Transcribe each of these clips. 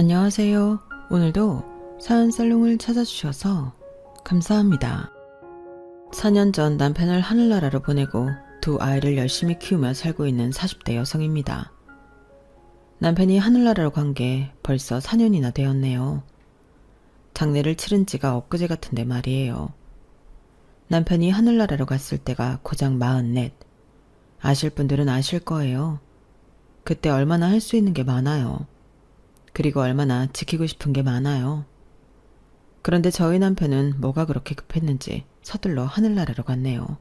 안녕하세요. 오늘도 사연 살롱을 찾아주셔서 감사합니다. 4년 전 남편을 하늘나라로 보내고 두 아이를 열심히 키우며 살고 있는 40대 여성입니다. 남편이 하늘나라로 간 게 벌써 4년이나 되었네요. 장례를 치른 지가 엊그제 같은데 말이에요. 남편이 하늘나라로 갔을 때가 고작 44. 아실 분들은 아실 거예요. 그때 얼마나 할 수 있는 게 많아요. 그리고 얼마나 지키고 싶은 게 많아요. 그런데 저희 남편은 뭐가 그렇게 급했는지 서둘러 하늘나라로 갔네요.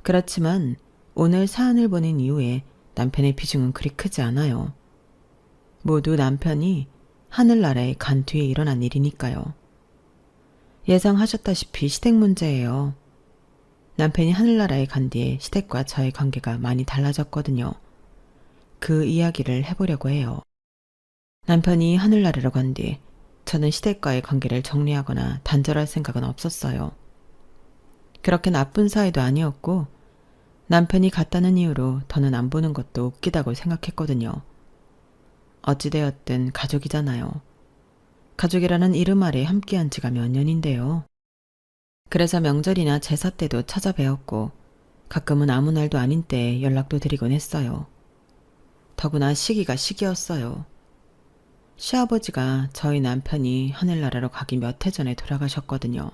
그렇지만 오늘 사연을 보낸 이후에 남편의 비중은 그리 크지 않아요. 모두 남편이 하늘나라에 간 뒤에 일어난 일이니까요. 예상하셨다시피 시댁 문제예요. 남편이 하늘나라에 간 뒤에 시댁과 저의 관계가 많이 달라졌거든요. 그 이야기를 해보려고 해요. 남편이 하늘나라로 간 뒤 저는 시댁과의 관계를 정리하거나 단절할 생각은 없었어요. 그렇게 나쁜 사이도 아니었고 남편이 갔다는 이유로 더는 안 보는 것도 웃기다고 생각했거든요. 어찌되었든 가족이잖아요. 가족이라는 이름 아래 함께한 지가 몇 년인데요. 그래서 명절이나 제사 때도 찾아뵈었고 가끔은 아무 날도 아닌 때에 연락도 드리곤 했어요. 더구나 시기가 시기였어요. 시아버지가 저희 남편이 하늘나라로 가기 몇 해 전에 돌아가셨거든요.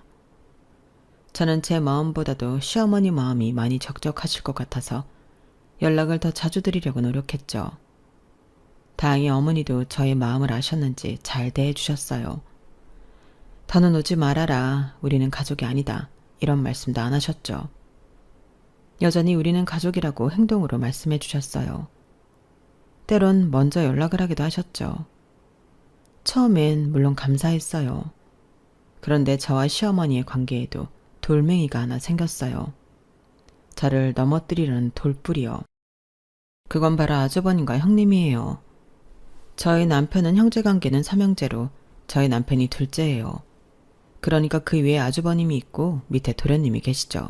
저는 제 마음보다도 시어머니 마음이 많이 적적하실 것 같아서 연락을 더 자주 드리려고 노력했죠. 다행히 어머니도 저의 마음을 아셨는지 잘 대해주셨어요. 더는 오지 말아라. 우리는 가족이 아니다. 이런 말씀도 안 하셨죠. 여전히 우리는 가족이라고 행동으로 말씀해 주셨어요. 때론 먼저 연락을 하기도 하셨죠. 처음엔 물론 감사했어요. 그런데 저와 시어머니의 관계에도 돌멩이가 하나 생겼어요. 저를 넘어뜨리려는 돌뿌리요. 그건 바로 아주버님과 형님이에요. 저희 남편은 형제관계는 삼형제로 저희 남편이 둘째예요. 그러니까 그 위에 아주버님이 있고 밑에 도련님이 계시죠.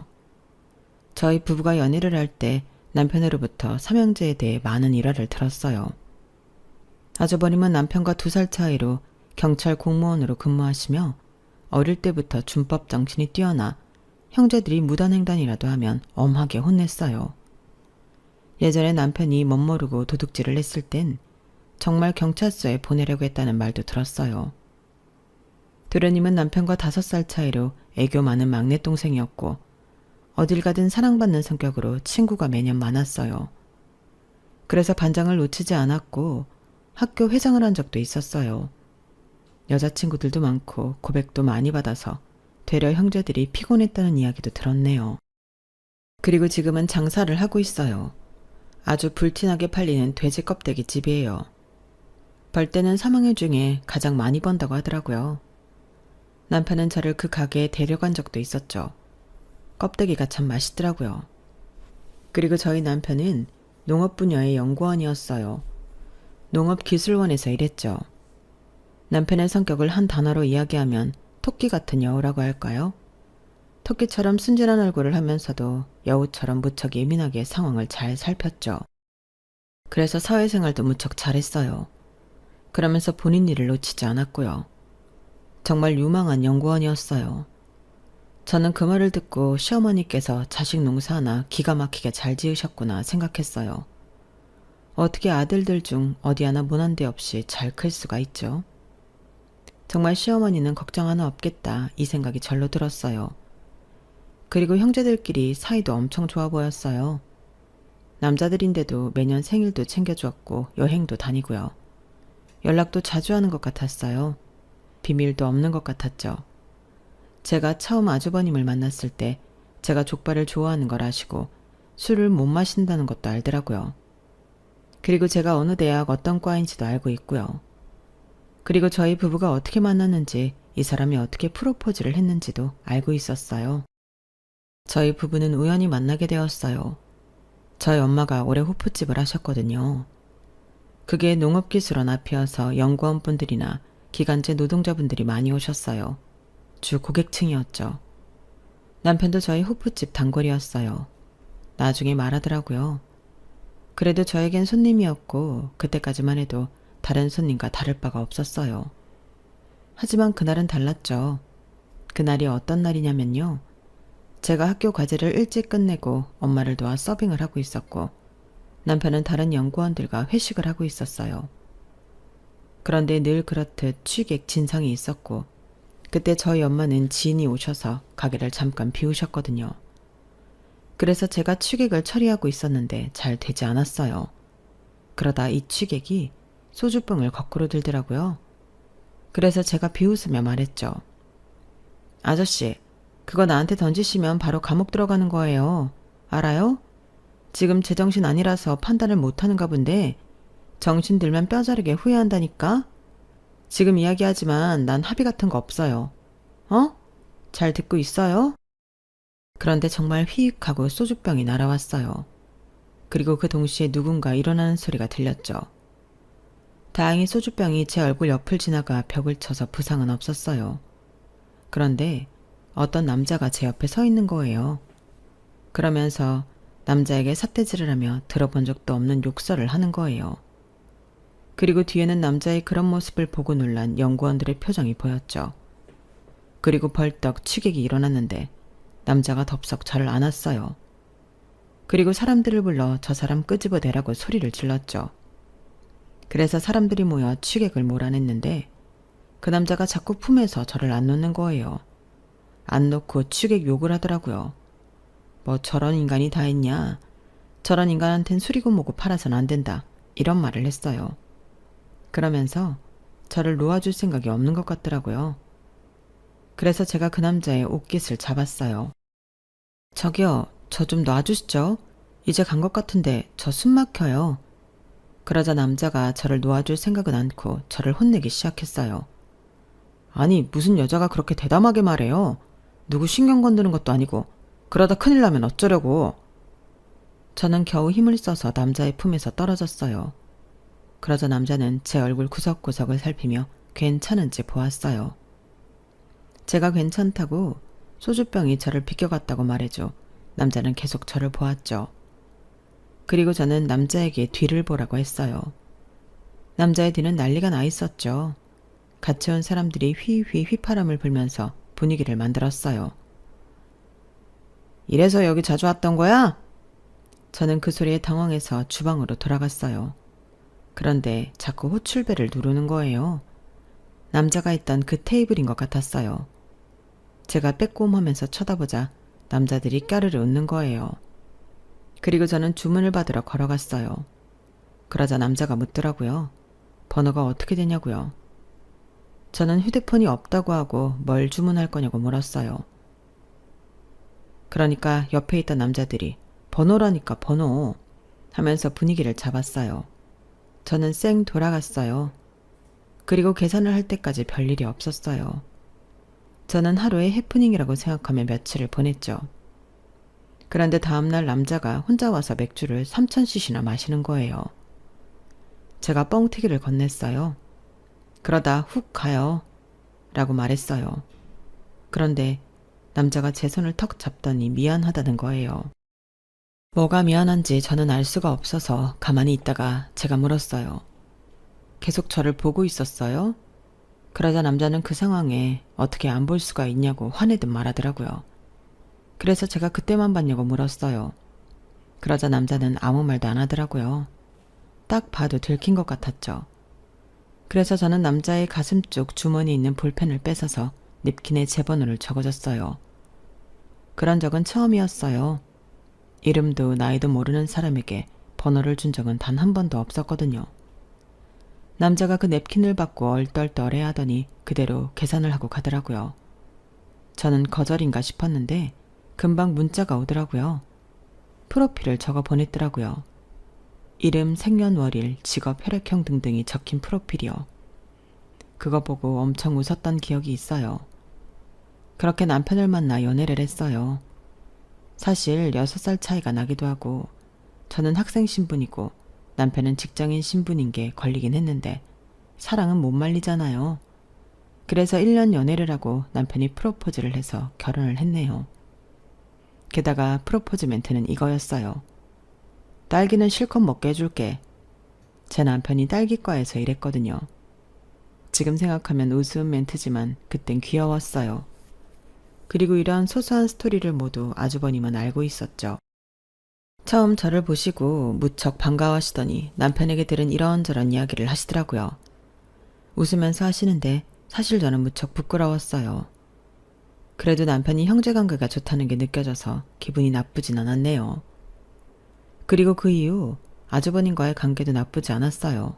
저희 부부가 연애를 할 때 남편으로부터 삼형제에 대해 많은 일화를 들었어요. 아주버님은 남편과 2살 차이로 경찰 공무원으로 근무하시며 어릴 때부터 준법 정신이 뛰어나 형제들이 무단횡단이라도 하면 엄하게 혼냈어요. 예전에 남편이 멋모르고 도둑질을 했을 땐 정말 경찰서에 보내려고 했다는 말도 들었어요. 도련님은 남편과 5살 차이로 애교 많은 막내 동생이었고 어딜 가든 사랑받는 성격으로 친구가 매년 많았어요. 그래서 반장을 놓치지 않았고 학교 회장을 한 적도 있었어요. 여자친구들도 많고 고백도 많이 받아서 되려 형제들이 피곤했다는 이야기도 들었네요. 그리고 지금은 장사를 하고 있어요. 아주 불티나게 팔리는 돼지 껍데기 집이에요. 벌떼는 3형제 중에 가장 많이 번다고 하더라고요. 남편은 저를 그 가게에 데려간 적도 있었죠. 껍데기가 참 맛있더라고요. 그리고 저희 남편은 농업 분야의 연구원이었어요. 농업기술원에서 일했죠. 남편의 성격을 한 단어로 이야기하면 토끼 같은 여우라고 할까요? 토끼처럼 순진한 얼굴을 하면서도 여우처럼 무척 예민하게 상황을 잘 살폈죠. 그래서 사회생활도 무척 잘했어요. 그러면서 본인 일을 놓치지 않았고요. 정말 유망한 연구원이었어요. 저는 그 말을 듣고 시어머니께서 자식 농사 하나 기가 막히게 잘 지으셨구나 생각했어요. 어떻게 아들들 중 어디 하나 모난 데 없이 잘 클 수가 있죠? 정말 시어머니는 걱정 하나 없겠다 이 생각이 절로 들었어요. 그리고 형제들끼리 사이도 엄청 좋아 보였어요. 남자들인데도 매년 생일도 챙겨주었고 여행도 다니고요. 연락도 자주 하는 것 같았어요. 비밀도 없는 것 같았죠. 제가 처음 아주버님을 만났을 때 제가 족발을 좋아하는 걸 아시고 술을 못 마신다는 것도 알더라고요. 그리고 제가 어느 대학 어떤 과인지도 알고 있고요. 그리고 저희 부부가 어떻게 만났는지 이 사람이 어떻게 프로포즈를 했는지도 알고 있었어요. 저희 부부는 우연히 만나게 되었어요. 저희 엄마가 올해 호프집을 하셨거든요. 그게 농업기술원 앞이어서 연구원분들이나 기간제 노동자분들이 많이 오셨어요. 주 고객층이었죠. 남편도 저희 호프집 단골이었어요. 나중에 말하더라고요. 그래도 저에겐 손님이었고 그때까지만 해도 다른 손님과 다를 바가 없었어요. 하지만 그날은 달랐죠. 그날이 어떤 날이냐면요. 제가 학교 과제를 일찍 끝내고 엄마를 도와 서빙을 하고 있었고 남편은 다른 연구원들과 회식을 하고 있었어요. 그런데 늘 그렇듯 취객 진상이 있었고 그때 저희 엄마는 지인이 오셔서 가게를 잠깐 비우셨거든요. 그래서 제가 취객을 처리하고 있었는데 잘 되지 않았어요. 그러다 이 취객이 소주병을 거꾸로 들더라고요. 그래서 제가 비웃으며 말했죠. 아저씨, 그거 나한테 던지시면 바로 감옥 들어가는 거예요. 알아요? 지금 제정신 아니라서 판단을 못하는가 본데 정신 들면 뼈저리게 후회한다니까? 지금 이야기하지만 난 합의 같은 거 없어요. 어? 잘 듣고 있어요? 그런데 정말 휘익하고 소주병이 날아왔어요. 그리고 그 동시에 누군가 일어나는 소리가 들렸죠. 다행히 소주병이 제 얼굴 옆을 지나가 벽을 쳐서 부상은 없었어요. 그런데 어떤 남자가 제 옆에 서 있는 거예요. 그러면서 남자에게 삿대질을 하며 들어본 적도 없는 욕설을 하는 거예요. 그리고 뒤에는 남자의 그런 모습을 보고 놀란 연구원들의 표정이 보였죠. 그리고 벌떡 취객이 일어났는데 남자가 덥석 저를 안았어요. 그리고 사람들을 불러 저 사람 끄집어내라고 소리를 질렀죠. 그래서 사람들이 모여 취객을 몰아냈는데 그 남자가 자꾸 품에서 저를 안 놓는 거예요. 안 놓고 취객 욕을 하더라고요. 뭐 저런 인간이 다 했냐. 저런 인간한텐 술이고 뭐고 팔아선 안 된다. 이런 말을 했어요. 그러면서 저를 놓아줄 생각이 없는 것 같더라고요. 그래서 제가 그 남자의 옷깃을 잡았어요. 저기요, 저 좀 놔주시죠. 이제 간 것 같은데 저 숨 막혀요. 그러자 남자가 저를 놓아줄 생각은 않고 저를 혼내기 시작했어요. 아니, 무슨 여자가 그렇게 대담하게 말해요. 누구 신경 건드는 것도 아니고 그러다 큰일 나면 어쩌려고. 저는 겨우 힘을 써서 남자의 품에서 떨어졌어요. 그러자 남자는 제 얼굴 구석구석을 살피며 괜찮은지 보았어요. 제가 괜찮다고 소주병이 저를 비껴갔다고 말해줘 남자는 계속 저를 보았죠. 그리고 저는 남자에게 뒤를 보라고 했어요. 남자의 뒤는 난리가 나 있었죠. 같이 온 사람들이 휘휘 휘파람을 불면서 분위기를 만들었어요. 이래서 여기 자주 왔던 거야? 저는 그 소리에 당황해서 주방으로 돌아갔어요. 그런데 자꾸 호출벨을 누르는 거예요. 남자가 있던 그 테이블인 것 같았어요. 제가 빼꼼하면서 쳐다보자 남자들이 까르르 웃는 거예요. 그리고 저는 주문을 받으러 걸어갔어요. 그러자 남자가 묻더라고요. 번호가 어떻게 되냐고요. 저는 휴대폰이 없다고 하고 뭘 주문할 거냐고 물었어요. 그러니까 옆에 있던 남자들이 번호라니까 번호 하면서 분위기를 잡았어요. 저는 쌩 돌아갔어요. 그리고 계산을 할 때까지 별일이 없었어요. 저는 하루의 해프닝이라고 생각하며 며칠을 보냈죠. 그런데 다음날 남자가 혼자 와서 맥주를 3000cc나 마시는 거예요. 제가 뻥튀기를 건넸어요. 그러다 훅 가요. 라고 말했어요. 그런데 남자가 제 손을 턱 잡더니 미안하다는 거예요. 뭐가 미안한지 저는 알 수가 없어서 가만히 있다가 제가 물었어요. 계속 저를 보고 있었어요? 그러자 남자는 그 상황에 어떻게 안 볼 수가 있냐고 화내듯 말하더라고요. 그래서 제가 그때만 봤냐고 물었어요. 그러자 남자는 아무 말도 안 하더라고요. 딱 봐도 들킨 것 같았죠. 그래서 저는 남자의 가슴 쪽 주머니에 있는 볼펜을 뺏어서 냅킨에 제 번호를 적어줬어요. 그런 적은 처음이었어요. 이름도 나이도 모르는 사람에게 번호를 준 적은 단 한 번도 없었거든요. 남자가 그 냅킨을 받고 얼떨떨해 하더니 그대로 계산을 하고 가더라고요. 저는 거절인가 싶었는데 금방 문자가 오더라고요. 프로필을 적어 보냈더라고요. 이름, 생년월일, 직업, 혈액형 등등이 적힌 프로필이요. 그거 보고 엄청 웃었던 기억이 있어요. 그렇게 남편을 만나 연애를 했어요. 사실 6살 차이가 나기도 하고 저는 학생 신분이고 남편은 직장인 신분인 게 걸리긴 했는데 사랑은 못 말리잖아요. 그래서 1년 연애를 하고 남편이 프로포즈를 해서 결혼을 했네요. 게다가 프로포즈 멘트는 이거였어요. 딸기는 실컷 먹게 해줄게. 제 남편이 딸기과에서 일했거든요. 지금 생각하면 우스운 멘트지만 그땐 귀여웠어요. 그리고 이런 소소한 스토리를 모두 아주버님은 알고 있었죠. 처음 저를 보시고 무척 반가워하시더니 남편에게 들은 이런저런 이야기를 하시더라고요. 웃으면서 하시는데 사실 저는 무척 부끄러웠어요. 그래도 남편이 형제관계가 좋다는 게 느껴져서 기분이 나쁘진 않았네요. 그리고 그 이후 아주버님과의 관계도 나쁘지 않았어요.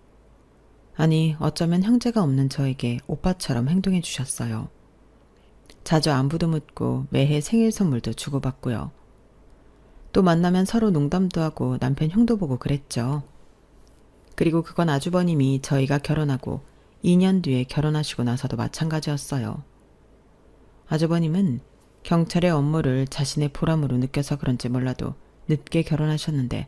아니, 어쩌면 형제가 없는 저에게 오빠처럼 행동해 주셨어요. 자주 안부도 묻고 매해 생일 선물도 주고받고요. 또 만나면 서로 농담도 하고 남편 형도 보고 그랬죠. 그리고 그건 아주버님이 저희가 결혼하고 2년 뒤에 결혼하시고 나서도 마찬가지였어요. 아주버님은 경찰의 업무를 자신의 보람으로 느껴서 그런지 몰라도 늦게 결혼하셨는데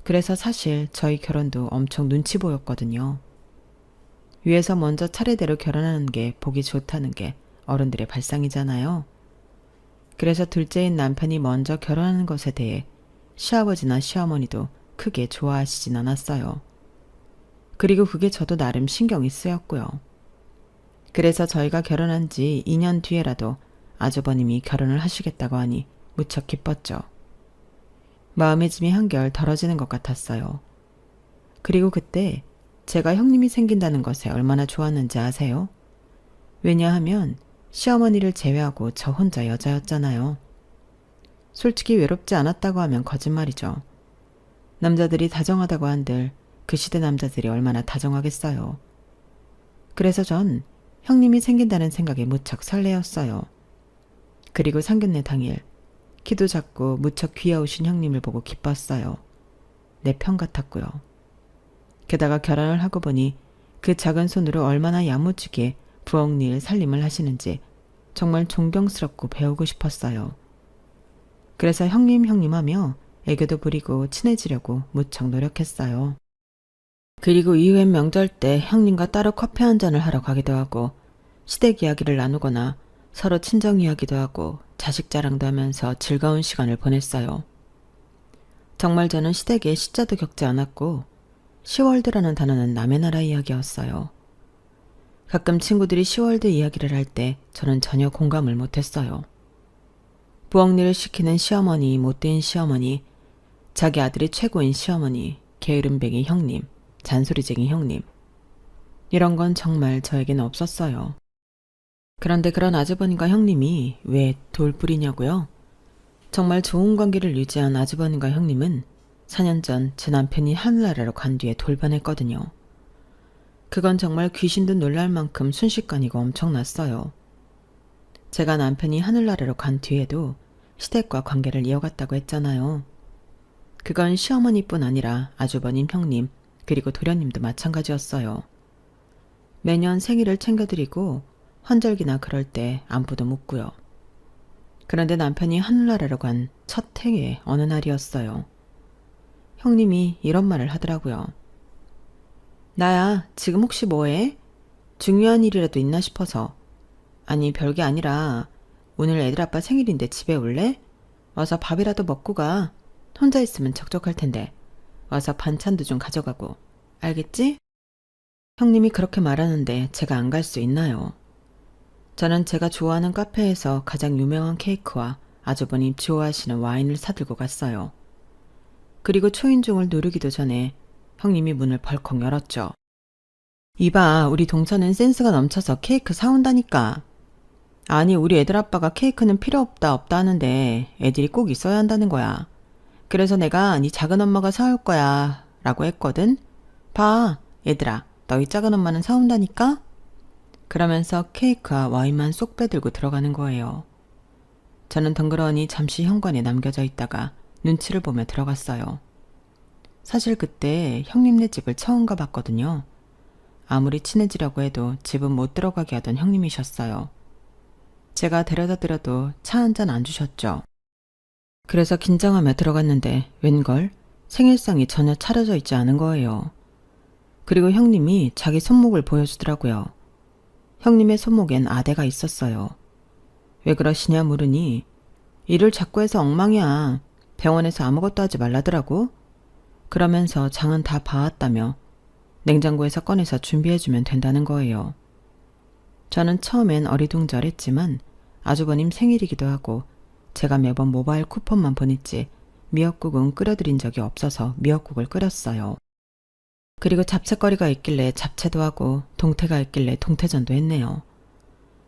그래서 사실 저희 결혼도 엄청 눈치 보였거든요. 위에서 먼저 차례대로 결혼하는 게 보기 좋다는 게 어른들의 발상이잖아요. 그래서 둘째인 남편이 먼저 결혼하는 것에 대해 시아버지나 시어머니도 크게 좋아하시진 않았어요. 그리고 그게 저도 나름 신경이 쓰였고요. 그래서 저희가 결혼한 지 2년 뒤에라도 아주버님이 결혼을 하시겠다고 하니 무척 기뻤죠. 마음의 짐이 한결 덜어지는 것 같았어요. 그리고 그때 제가 형님이 생긴다는 것에 얼마나 좋았는지 아세요? 왜냐하면 시어머니를 제외하고 저 혼자 여자였잖아요. 솔직히 외롭지 않았다고 하면 거짓말이죠. 남자들이 다정하다고 한들 그 시대 남자들이 얼마나 다정하겠어요. 그래서 전 형님이 생긴다는 생각에 무척 설레었어요. 그리고 상견례 당일 키도 작고 무척 귀여우신 형님을 보고 기뻤어요. 내 편 같았고요. 게다가 결혼을 하고 보니 그 작은 손으로 얼마나 야무지게 부엌일 살림을 하시는지 정말 존경스럽고 배우고 싶었어요. 그래서 형님 하며 애교도 부리고 친해지려고 무척 노력했어요. 그리고 이후엔 명절 때 형님과 따로 커피 한 잔을 하러 가기도 하고 시댁 이야기를 나누거나 서로 친정 이야기도 하고 자식 자랑도 하면서 즐거운 시간을 보냈어요. 정말 저는 시댁에 시자도 겪지 않았고 시월드라는 단어는 남의 나라 이야기였어요. 가끔 친구들이 시월드 이야기를 할 때 저는 전혀 공감을 못했어요. 부엌일을 시키는 시어머니, 못된 시어머니, 자기 아들이 최고인 시어머니, 게으름뱅이 형님, 잔소리쟁이 형님. 이런 건 정말 저에게는 없었어요. 그런데 그런 아주버님과 형님이 왜 돌뿌리냐고요? 정말 좋은 관계를 유지한 아주버님과 형님은 4년 전 제 남편이 하늘나라로 간 뒤에 돌변했거든요. 그건 정말 귀신 듯 놀랄 만큼 순식간이고 엄청났어요. 제가 남편이 하늘나라로 간 뒤에도 시댁과 관계를 이어갔다고 했잖아요. 그건 시어머니뿐 아니라 아주버님, 형님, 그리고 도련님도 마찬가지였어요. 매년 생일을 챙겨드리고 환절기나 그럴 때 안부도 묻고요. 그런데 남편이 하늘나라로 간 첫 해의 어느 날이었어요. 형님이 이런 말을 하더라고요. 나야, 지금 혹시 뭐해? 중요한 일이라도 있나 싶어서. 아니, 별게 아니라 오늘 애들 아빠 생일인데 집에 올래? 와서 밥이라도 먹고 가. 혼자 있으면 적적할 텐데. 와서 반찬도 좀 가져가고. 알겠지? 형님이 그렇게 말하는데 제가 안 갈 수 있나요? 저는 제가 좋아하는 카페에서 가장 유명한 케이크와 아주버님 좋아하시는 와인을 사들고 갔어요. 그리고 초인종을 누르기도 전에 형님이 문을 벌컥 열었죠. 이봐, 우리 동서는 센스가 넘쳐서 케이크 사온다니까. 아니, 우리 애들 아빠가 케이크는 필요 없다 하는데 애들이 꼭 있어야 한다는 거야. 그래서 내가 네 작은 엄마가 사올 거야 라고 했거든. 봐, 얘들아, 너희 작은 엄마는 사온다니까? 그러면서 케이크와 와인만 쏙 빼들고 들어가는 거예요. 저는 덩그러니 잠시 현관에 남겨져 있다가 눈치를 보며 들어갔어요. 사실 그때 형님네 집을 처음 가봤거든요. 아무리 친해지려고 해도 집은 못 들어가게 하던 형님이셨어요. 제가 데려다 드려도 차 한 잔 안 주셨죠. 그래서 긴장하며 들어갔는데 웬걸 생일상이 전혀 차려져 있지 않은 거예요. 그리고 형님이 자기 손목을 보여주더라고요. 형님의 손목엔 아대가 있었어요. 왜 그러시냐 물으니 일을 자꾸 해서 엉망이야. 병원에서 아무것도 하지 말라더라고. 그러면서 장은 다 봐왔다며 냉장고에서 꺼내서 준비해주면 된다는 거예요. 저는 처음엔 어리둥절했지만 아주버님 생일이기도 하고 제가 매번 모바일 쿠폰만 보냈지 미역국은 끓여드린 적이 없어서 미역국을 끓였어요. 그리고 잡채거리가 있길래 잡채도 하고 동태가 있길래 동태전도 했네요.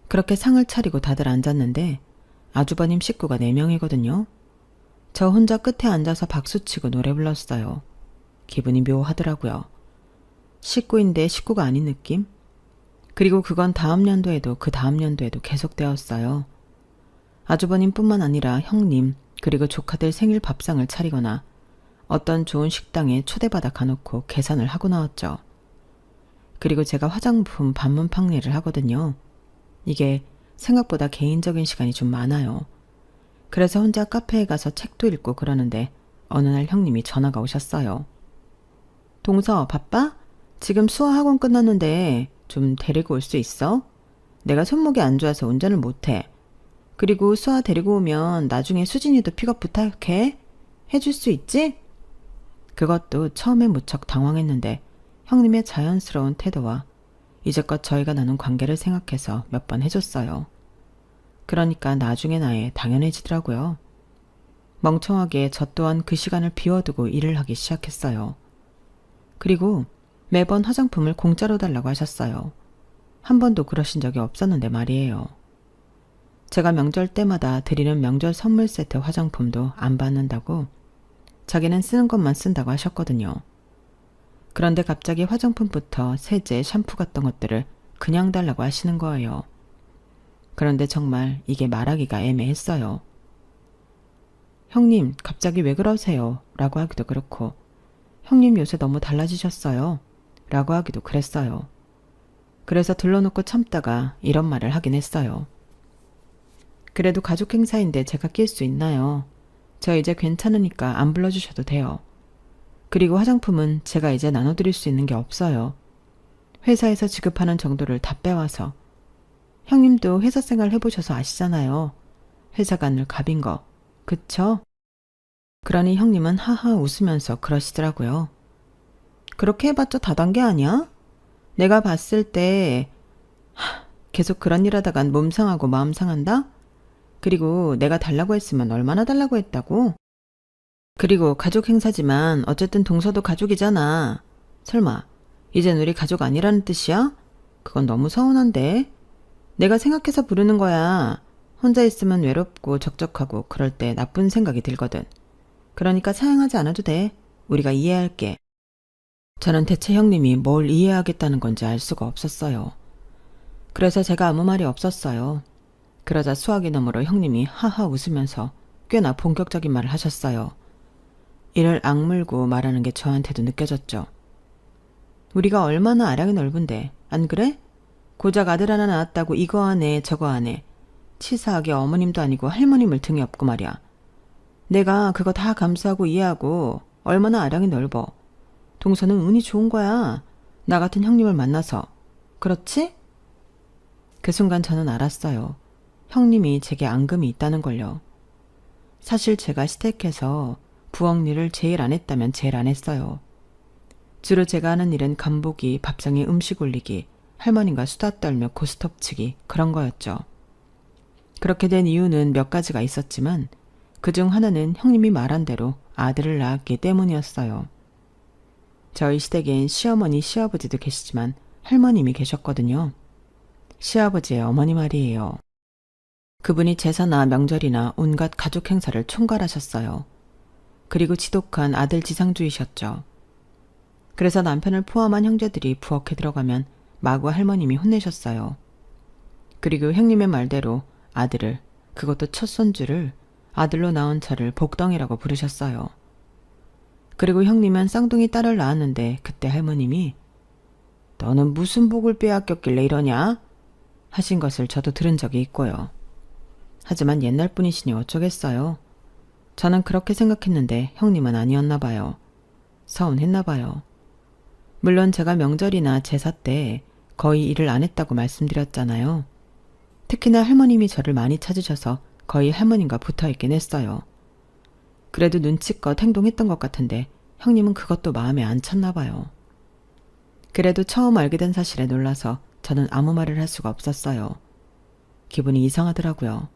그렇게 상을 차리고 다들 앉았는데 아주버님 식구가 4명이거든요. 저 혼자 끝에 앉아서 박수치고 노래 불렀어요. 기분이 묘하더라고요. 식구인데 식구가 아닌 느낌? 그리고 그건 다음 연도에도 그 다음 연도에도 계속되었어요. 아주버님뿐만 아니라 형님 그리고 조카들 생일 밥상을 차리거나 어떤 좋은 식당에 초대받아 가놓고 계산을 하고 나왔죠. 그리고 제가 화장품 반문 판매를 하거든요. 이게 생각보다 개인적인 시간이 좀 많아요. 그래서 혼자 카페에 가서 책도 읽고 그러는데 어느 날 형님이 전화가 오셨어요. 동서 바빠? 지금 수화학원 끝났는데 좀 데리고 올 수 있어? 내가 손목이 안 좋아서 운전을 못해. 그리고 수아 데리고 오면 나중에 수진이도 픽업 부탁해. 해줄 수 있지? 그것도 처음엔 무척 당황했는데 형님의 자연스러운 태도와 이제껏 저희가 나눈 관계를 생각해서 몇 번 해줬어요. 그러니까 나중에 나에 당연해지더라고요. 멍청하게 저 또한 그 시간을 비워두고 일을 하기 시작했어요. 그리고 매번 화장품을 공짜로 달라고 하셨어요. 한 번도 그러신 적이 없었는데 말이에요. 제가 명절 때마다 드리는 명절 선물 세트 화장품도 안 받는다고 자기는 쓰는 것만 쓴다고 하셨거든요. 그런데 갑자기 화장품부터 세제, 샴푸 같은 것들을 그냥 달라고 하시는 거예요. 그런데 정말 이게 말하기가 애매했어요. 형님, 갑자기 왜 그러세요? 라고 하기도 그렇고 형님 요새 너무 달라지셨어요. 라고 하기도 그랬어요. 그래서 둘러놓고 참다가 이런 말을 하긴 했어요. 그래도 가족 행사인데 제가 낄 수 있나요? 저 이제 괜찮으니까 안 불러주셔도 돼요. 그리고 화장품은 제가 이제 나눠드릴 수 있는 게 없어요. 회사에서 지급하는 정도를 다 빼와서. 형님도 회사 생활 해보셔서 아시잖아요. 회사가 늘 갑인 거. 그쵸? 그러니 형님은 하하 웃으면서 그러시더라고요. 그렇게 해봤자 다단계 아니야? 내가 봤을 때 계속 그런 일 하다간 몸 상하고 마음 상한다? 그리고 내가 달라고 했으면 얼마나 달라고 했다고? 그리고 가족 행사지만 어쨌든 동서도 가족이잖아. 설마 이젠 우리 가족 아니라는 뜻이야? 그건 너무 서운한데. 내가 생각해서 부르는 거야. 혼자 있으면 외롭고 적적하고 그럴 때 나쁜 생각이 들거든. 그러니까 사양하지 않아도 돼. 우리가 이해할게. 저는 대체 형님이 뭘 이해하겠다는 건지 알 수가 없었어요. 그래서 제가 아무 말이 없었어요. 그러자 수화기 너머로 형님이 하하 웃으면서 꽤나 본격적인 말을 하셨어요. 이를 악물고 말하는 게 저한테도 느껴졌죠. 우리가 얼마나 아량이 넓은데 안 그래? 고작 아들 하나 낳았다고 이거 하네 저거 하네. 치사하게 어머님도 아니고 할머님을 등에 업고 말이야. 내가 그거 다 감수하고 이해하고 얼마나 아량이 넓어. 동서는 운이 좋은 거야. 나 같은 형님을 만나서. 그렇지? 그 순간 저는 알았어요. 형님이 제게 앙금이 있다는 걸요. 사실 제가 시댁에서 부엌 일을 제일 안 했다면 제일 안 했어요. 주로 제가 하는 일은 간보기, 밥상에 음식 올리기, 할머님과 수다 떨며 고스톱 치기 그런 거였죠. 그렇게 된 이유는 몇 가지가 있었지만 그중 하나는 형님이 말한 대로 아들을 낳았기 때문이었어요. 저희 시댁엔 시어머니, 시아버지도 계시지만 할머님이 계셨거든요. 시아버지의 어머니 말이에요. 그분이 제사나 명절이나 온갖 가족 행사를 총괄하셨어요. 그리고 지독한 아들 지상주의셨죠. 그래서 남편을 포함한 형제들이 부엌에 들어가면 마구 할머님이 혼내셨어요. 그리고 형님의 말대로 아들을, 그것도 첫 손주를 아들로 낳은 저를 복덩이라고 부르셨어요. 그리고 형님은 쌍둥이 딸을 낳았는데 그때 할머님이 너는 무슨 복을 빼앗겼길래 이러냐? 하신 것을 저도 들은 적이 있고요. 하지만 옛날 분이시니 어쩌겠어요. 저는 그렇게 생각했는데 형님은 아니었나 봐요. 서운했나 봐요. 물론 제가 명절이나 제사 때 거의 일을 안 했다고 말씀드렸잖아요. 특히나 할머님이 저를 많이 찾으셔서 거의 할머님과 붙어있긴 했어요. 그래도 눈치껏 행동했던 것 같은데 형님은 그것도 마음에 안 찼나 봐요. 그래도 처음 알게 된 사실에 놀라서 저는 아무 말을 할 수가 없었어요. 기분이 이상하더라고요.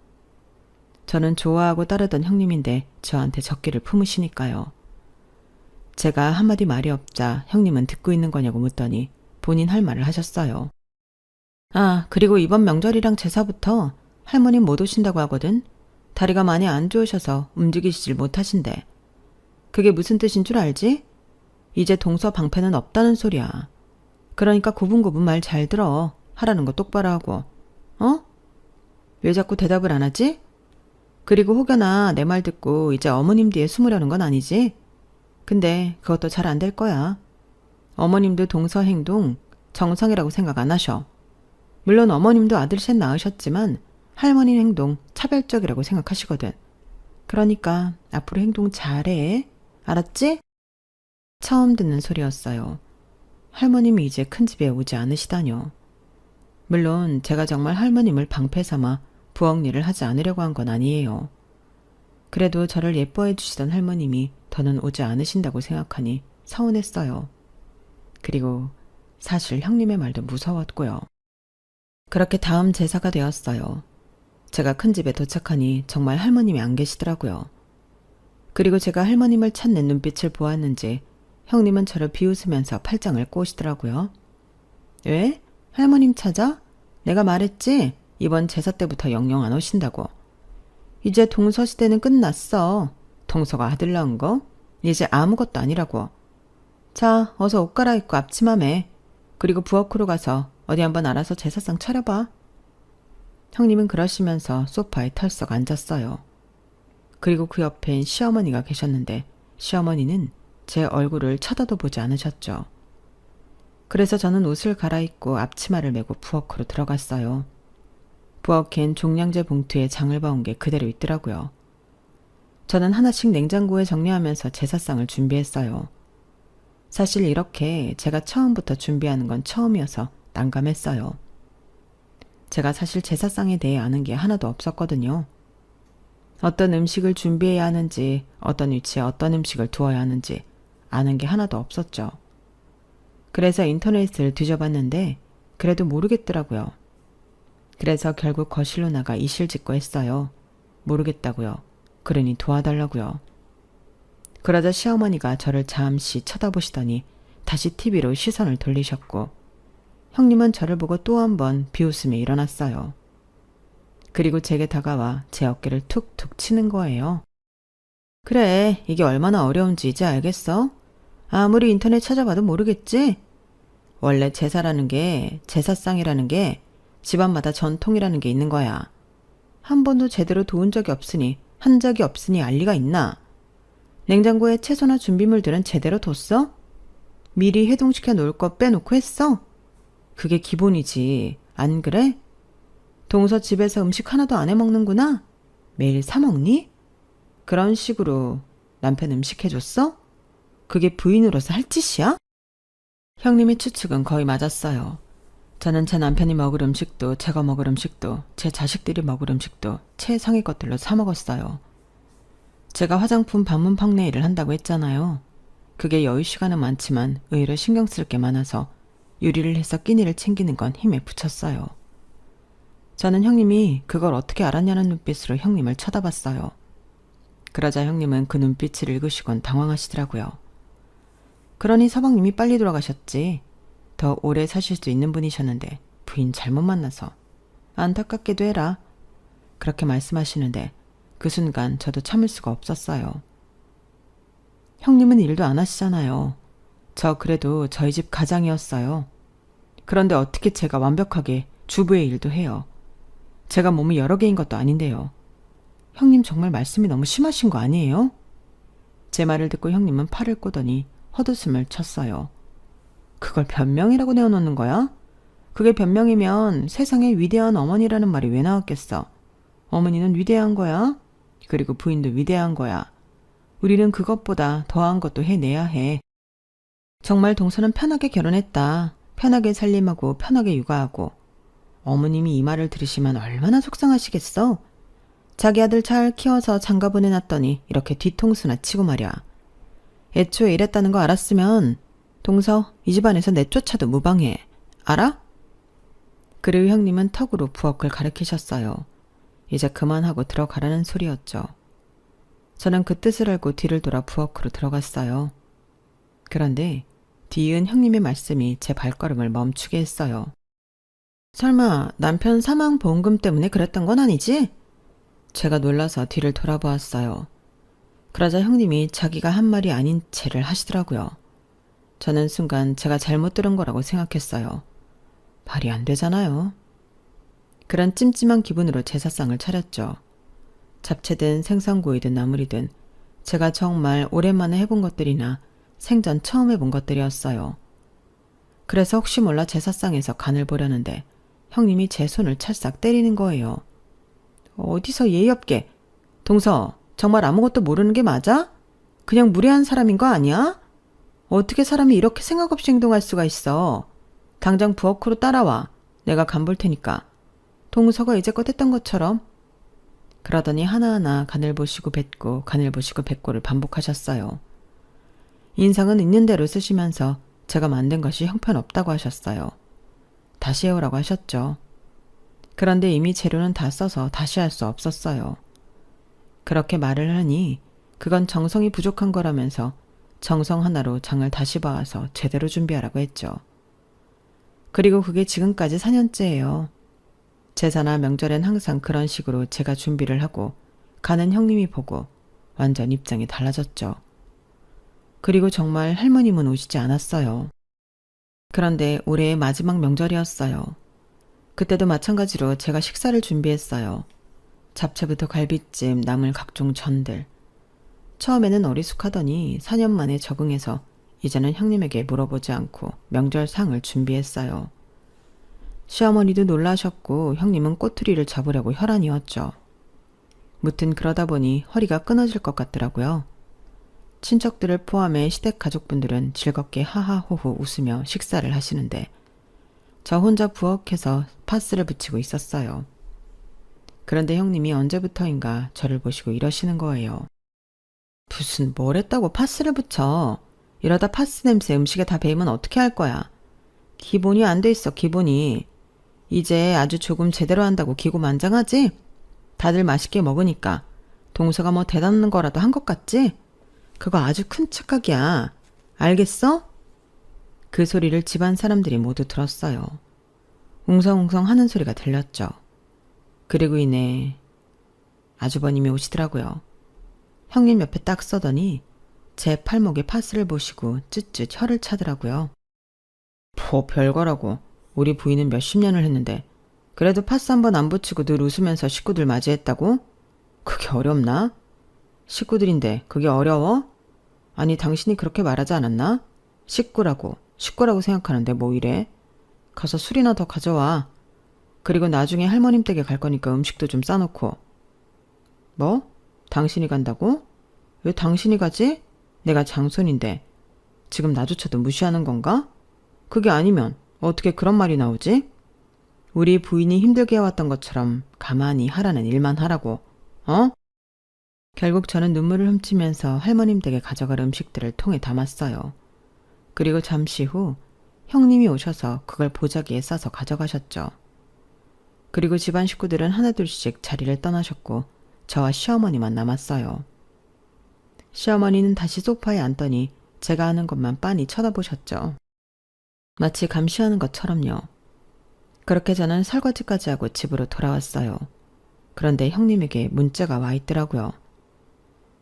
저는 좋아하고 따르던 형님인데 저한테 적기를 품으시니까요. 제가 한마디 말이 없자 형님은 듣고 있는 거냐고 묻더니 본인 할 말을 하셨어요. 아, 그리고 이번 명절이랑 제사부터 할머님 못 오신다고 하거든. 다리가 많이 안 좋으셔서 움직이시질 못하신대. 그게 무슨 뜻인 줄 알지? 이제 동서 방패는 없다는 소리야. 그러니까 구분구분 말 잘 들어. 하라는 거 똑바로 하고. 어? 왜 자꾸 대답을 안 하지? 그리고 혹여나 내 말 듣고 이제 어머님 뒤에 숨으려는 건 아니지? 근데 그것도 잘 안 될 거야. 어머님도 동서 행동 정상이라고 생각 안 하셔. 물론 어머님도 아들 셋 낳으셨지만 할머니 행동 차별적이라고 생각하시거든. 그러니까 앞으로 행동 잘해. 알았지? 처음 듣는 소리였어요. 할머님이 이제 큰 집에 오지 않으시다뇨. 물론 제가 정말 할머님을 방패 삼아 부엌 일을 하지 않으려고 한 건 아니에요. 그래도 저를 예뻐해 주시던 할머님이 더는 오지 않으신다고 생각하니 서운했어요. 그리고 사실 형님의 말도 무서웠고요. 그렇게 다음 제사가 되었어요. 제가 큰 집에 도착하니 정말 할머님이 안 계시더라고요. 그리고 제가 할머님을 찾는 눈빛을 보았는지 형님은 저를 비웃으면서 팔짱을 꼬시더라고요. 왜? 할머님 찾아? 내가 말했지? 이번 제사 때부터 영영 안 오신다고. 이제 동서 시대는 끝났어. 동서가 아들 낳은 거? 이제 아무것도 아니라고. 자, 어서 옷 갈아입고 앞치마 매. 그리고 부엌으로 가서 어디 한번 알아서 제사상 차려봐. 형님은 그러시면서 소파에 털썩 앉았어요. 그리고 그 옆엔 시어머니가 계셨는데 시어머니는 제 얼굴을 쳐다도 보지 않으셨죠. 그래서 저는 옷을 갈아입고 앞치마를 메고 부엌으로 들어갔어요. 부엌엔 종량제 봉투에 장을 봐온 게 그대로 있더라고요. 저는 하나씩 냉장고에 정리하면서 제사상을 준비했어요. 사실 이렇게 제가 처음부터 준비하는 건 처음이어서 난감했어요. 제가 사실 제사상에 대해 아는 게 하나도 없었거든요. 어떤 음식을 준비해야 하는지, 어떤 위치에 어떤 음식을 두어야 하는지 아는 게 하나도 없었죠. 그래서 인터넷을 뒤져봤는데 그래도 모르겠더라고요. 그래서 결국 거실로 나가 이실 짓고 했어요. 모르겠다고요. 그러니 도와달라고요. 그러자 시어머니가 저를 잠시 쳐다보시더니 다시 TV로 시선을 돌리셨고 형님은 저를 보고 또 한 번 비웃으며 일어났어요. 그리고 제게 다가와 제 어깨를 툭툭 치는 거예요. 그래, 이게 얼마나 어려운지 이제 알겠어? 아무리 인터넷 찾아봐도 모르겠지? 원래 제사라는 게, 제사상이라는 게 집안마다 전통이라는 게 있는 거야. 한 번도 제대로 도운 적이 없으니, 한 적이 없으니 알 리가 있나? 냉장고에 채소나 준비물들은 제대로 뒀어? 미리 해동시켜 놓을 거 빼놓고 했어? 그게 기본이지. 안 그래? 동서 집에서 음식 하나도 안 해먹는구나? 매일 사 먹니? 그런 식으로 남편 음식 해줬어? 그게 부인으로서 할 짓이야? 형님의 추측은 거의 맞았어요. 저는 제 남편이 먹을 음식도 제가 먹을 음식도 제 자식들이 먹을 음식도 최상의 것들로 사 먹었어요. 제가 화장품 방문 판매 일을 한다고 했잖아요. 그게 여유 시간은 많지만 의외로 신경 쓸 게 많아서 요리를 해서 끼니를 챙기는 건 힘에 붙였어요. 저는 형님이 그걸 어떻게 알았냐는 눈빛으로 형님을 쳐다봤어요. 그러자 형님은 그 눈빛을 읽으시곤 당황하시더라고요. 그러니 서방님이 빨리 돌아가셨지. 더 오래 사실 수 있는 분이셨는데 부인 잘못 만나서 안타깝게도 해라. 그렇게 말씀하시는데 그 순간 저도 참을 수가 없었어요. 형님은 일도 안 하시잖아요. 저 그래도 저희 집 가장이었어요. 그런데 어떻게 제가 완벽하게 주부의 일도 해요. 제가 몸이 여러 개인 것도 아닌데요. 형님 정말 말씀이 너무 심하신 거 아니에요? 제 말을 듣고 형님은 팔을 꼬더니 헛웃음을 쳤어요. 그걸 변명이라고 내어놓는 거야? 그게 변명이면 세상에 위대한 어머니라는 말이 왜 나왔겠어? 어머니는 위대한 거야. 그리고 부인도 위대한 거야. 우리는 그것보다 더한 것도 해내야 해. 정말 동서는 편하게 결혼했다. 편하게 살림하고 편하게 육아하고. 어머님이 이 말을 들으시면 얼마나 속상하시겠어? 자기 아들 잘 키워서 장가 보내놨더니 이렇게 뒤통수나 치고 말이야. 애초에 이랬다는 거 알았으면 동서, 이 집안에서 내쫓아도 무방해. 알아? 그리고 형님은 턱으로 부엌을 가리키셨어요. 이제 그만하고 들어가라는 소리였죠. 저는 그 뜻을 알고 뒤를 돌아 부엌으로 들어갔어요. 그런데 뒤이은 형님의 말씀이 제 발걸음을 멈추게 했어요. 설마 남편 사망 보험금 때문에 그랬던 건 아니지? 제가 놀라서 뒤를 돌아보았어요. 그러자 형님이 자기가 한 말이 아닌 채를 하시더라고요. 저는 순간 제가 잘못 들은 거라고 생각했어요. 말이 안 되잖아요. 그런 찜찜한 기분으로 제사상을 차렸죠. 잡채든 생선구이든 나물이든 제가 정말 오랜만에 해본 것들이나 생전 처음 해본 것들이었어요. 그래서 혹시 몰라 제사상에서 간을 보려는데 형님이 제 손을 찰싹 때리는 거예요. 어디서 예의 없게. 동서, 정말 아무것도 모르는 게 맞아? 그냥 무례한 사람인 거 아니야? 어떻게 사람이 이렇게 생각 없이 행동할 수가 있어? 당장 부엌으로 따라와. 내가 간 볼 테니까. 동서가 이제껏 했던 것처럼. 그러더니 하나하나 간을 보시고 뱉고 간을 보시고 뱉고를 반복하셨어요. 인상은 있는 대로 쓰시면서 제가 만든 것이 형편없다고 하셨어요. 다시 해오라고 하셨죠. 그런데 이미 재료는 다 써서 다시 할 수 없었어요. 그렇게 말을 하니 그건 정성이 부족한 거라면서 정성 하나로 장을 다시 봐와서 제대로 준비하라고 했죠. 그리고 그게 지금까지 4년째예요. 제사나 명절엔 항상 그런 식으로 제가 준비를 하고 가는 형님이 보고 완전 입장이 달라졌죠. 그리고 정말 할머님은 오시지 않았어요. 그런데 올해의 마지막 명절이었어요. 그때도 마찬가지로 제가 식사를 준비했어요. 잡채부터 갈비찜, 나물 각종 전들. 처음에는 어리숙하더니 4년 만에 적응해서 이제는 형님에게 물어보지 않고 명절상을 준비했어요. 시어머니도 놀라셨고 형님은 꼬투리를 잡으려고 혈안이었죠. 무튼 그러다 보니 허리가 끊어질 것 같더라고요. 친척들을 포함해 시댁 가족분들은 즐겁게 하하호호 웃으며 식사를 하시는데 저 혼자 부엌에서 파스를 붙이고 있었어요. 그런데 형님이 언제부터인가 저를 보시고 이러시는 거예요. 무슨 뭘 했다고 파스를 붙여. 이러다 파스 냄새 음식에 다 배이면 어떻게 할 거야. 기본이 안 돼 있어, 기본이. 이제 아주 조금 제대로 한다고 기고만장하지? 다들 맛있게 먹으니까. 동서가 뭐 대단한 거라도 한 것 같지? 그거 아주 큰 착각이야. 알겠어? 그 소리를 집안 사람들이 모두 들었어요. 웅성웅성 하는 소리가 들렸죠. 그리고 이내 아주버님이 오시더라고요. 형님 옆에 딱 서더니 제 팔목에 파스를 보시고 쯧쯧 혀를 차더라고요. 뭐 별거라고. 우리 부인은 몇십 년을 했는데 그래도 파스 한 번 안 붙이고 늘 웃으면서 식구들 맞이했다고? 그게 어렵나? 식구들인데 그게 어려워? 아니 당신이 그렇게 말하지 않았나? 식구라고 생각하는데 뭐 이래? 가서 술이나 더 가져와. 그리고 나중에 할머님 댁에 갈 거니까 음식도 좀 싸놓고. 뭐? 당신이 간다고? 왜 당신이 가지? 내가 장손인데 지금 나조차도 무시하는 건가? 그게 아니면 어떻게 그런 말이 나오지? 우리 부인이 힘들게 해왔던 것처럼 가만히 하라는 일만 하라고. 어? 결국 저는 눈물을 훔치면서 할머님 댁에 가져갈 음식들을 통에 담았어요. 그리고 잠시 후 형님이 오셔서 그걸 보자기에 싸서 가져가셨죠. 그리고 집안 식구들은 하나둘씩 자리를 떠나셨고 저와 시어머니만 남았어요. 시어머니는 다시 소파에 앉더니 제가 하는 것만 빤히 쳐다보셨죠. 마치 감시하는 것처럼요. 그렇게 저는 설거지까지 하고 집으로 돌아왔어요. 그런데 형님에게 문자가 와 있더라고요.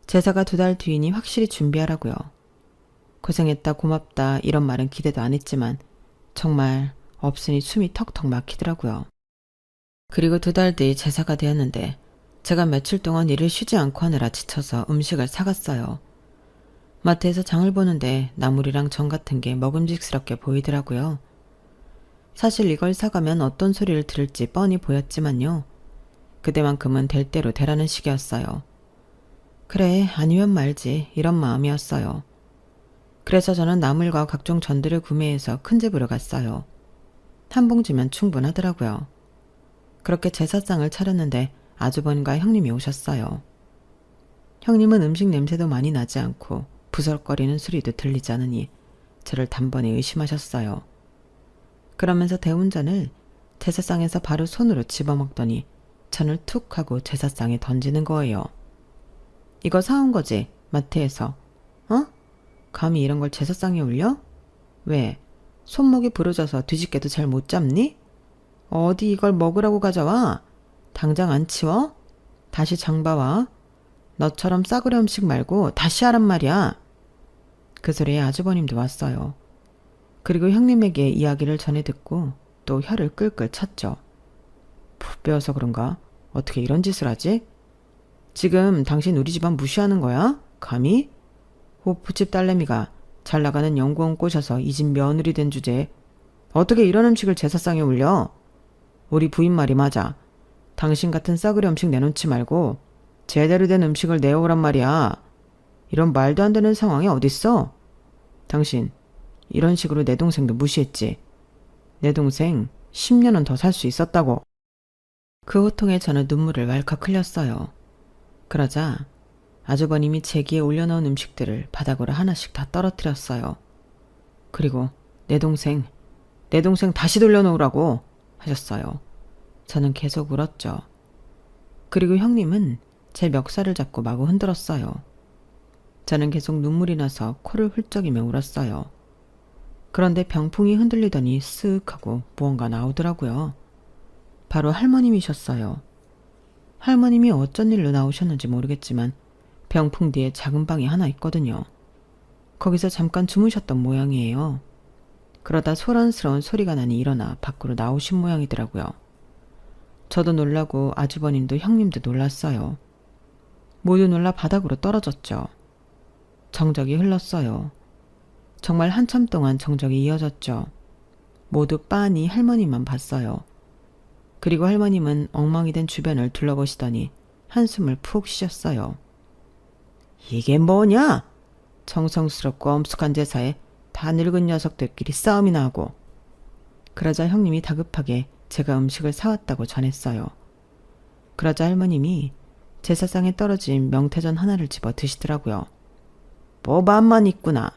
제사가 2달 뒤이니 확실히 준비하라고요. 고생했다 고맙다 이런 말은 기대도 안 했지만 정말 없으니 숨이 턱턱 막히더라고요. 그리고 2달 뒤 제사가 되었는데 제가 며칠 동안 일을 쉬지 않고 하느라 지쳐서 음식을 사갔어요. 마트에서 장을 보는데 나물이랑 전 같은 게 먹음직스럽게 보이더라고요. 사실 이걸 사가면 어떤 소리를 들을지 뻔히 보였지만요. 그때만큼은 될 대로 되라는 식이었어요. 그래, 아니면 말지 이런 마음이었어요. 그래서 저는 나물과 각종 전들을 구매해서 큰 집으로 갔어요. 한 봉지면 충분하더라고요. 그렇게 제사상을 차렸는데 아주버님과 형님이 오셨어요. 형님은 음식 냄새도 많이 나지 않고 부설거리는 소리도 들리지 않으니 저를 단번에 의심하셨어요. 그러면서 대운전을 제사상에서 바로 손으로 집어먹더니 전을 툭 하고 제사상에 던지는 거예요. 이거 사온 거지? 마트에서. 어? 감히 이런 걸 제사상에 올려? 왜? 손목이 부러져서 뒤집개도 잘 못 잡니? 어디 이걸 먹으라고 가져와? 당장 안 치워? 다시 장봐와. 너처럼 싸구려 음식 말고 다시 하란 말이야. 그 소리에 아주버님도 왔어요. 그리고 형님에게 이야기를 전해 듣고 또 혀를 끌끌 찼죠. 푹 배워서 그런가? 어떻게 이런 짓을 하지? 지금 당신 우리 집안 무시하는 거야? 감히? 호프집 딸내미가 잘 나가는 연구원 꼬셔서 이 집 며느리 된 주제에 어떻게 이런 음식을 제사상에 올려? 우리 부인 말이 맞아. 당신 같은 싸구려 음식 내놓지 말고 제대로 된 음식을 내오란 말이야. 이런 말도 안 되는 상황이 어딨어? 당신 이런 식으로 내 동생도 무시했지. 내 동생 10년은 더 살 수 있었다고. 그 호통에 저는 눈물을 왈칵 흘렸어요. 그러자 아주버님이 제기에 올려놓은 음식들을 바닥으로 하나씩 다 떨어뜨렸어요. 그리고 내 동생 다시 돌려놓으라고 하셨어요. 저는 계속 울었죠. 그리고 형님은 제 멱살을 잡고 마구 흔들었어요. 저는 계속 눈물이 나서 코를 훌쩍이며 울었어요. 그런데 병풍이 흔들리더니 쓱 하고 무언가 나오더라고요. 바로 할머님이셨어요. 할머님이 어쩐 일로 나오셨는지 모르겠지만 병풍 뒤에 작은 방이 하나 있거든요. 거기서 잠깐 주무셨던 모양이에요. 그러다 소란스러운 소리가 나니 일어나 밖으로 나오신 모양이더라고요. 저도 놀라고 아주버님도 형님도 놀랐어요. 모두 놀라 바닥으로 떨어졌죠. 정적이 흘렀어요. 정말 한참 동안 정적이 이어졌죠. 모두 빤히 할머니만 봤어요. 그리고 할머님은 엉망이 된 주변을 둘러보시더니 한숨을 푹 쉬셨어요. 이게 뭐냐? 정성스럽고 엄숙한 제사에 다 늙은 녀석들끼리 싸움이나 하고. 그러자 형님이 다급하게 제가 음식을 사왔다고 전했어요. 그러자 할머님이 제사상에 떨어진 명태전 하나를 집어 드시더라고요. 뭐만만 있구나.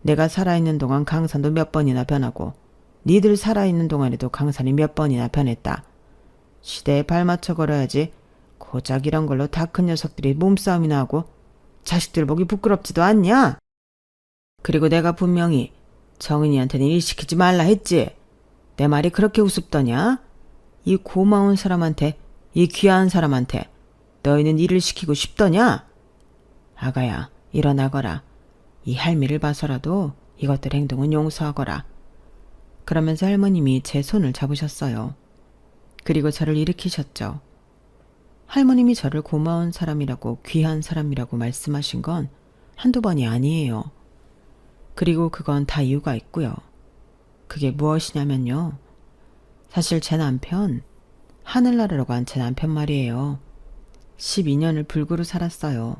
내가 살아있는 동안 강산도 몇 번이나 변하고 니들 살아있는 동안에도 강산이 몇 번이나 변했다. 시대에 발맞춰 걸어야지 고작 이런 걸로 다 큰 녀석들이 몸싸움이나 하고 자식들 보기 부끄럽지도 않냐? 그리고 내가 분명히 정은이한테는 일 시키지 말라 했지. 내 말이 그렇게 우습더냐? 이 고마운 사람한테, 이 귀한 사람한테 너희는 일을 시키고 싶더냐? 아가야, 일어나거라. 이 할미를 봐서라도 이것들 행동은 용서하거라. 그러면서 할머님이 제 손을 잡으셨어요. 그리고 저를 일으키셨죠. 할머님이 저를 고마운 사람이라고 귀한 사람이라고 말씀하신 건 한두 번이 아니에요. 그리고 그건 다 이유가 있고요. 그게 무엇이냐면요. 사실 제 남편, 하늘나라로 간 제 남편 말이에요. 12년을 불구로 살았어요.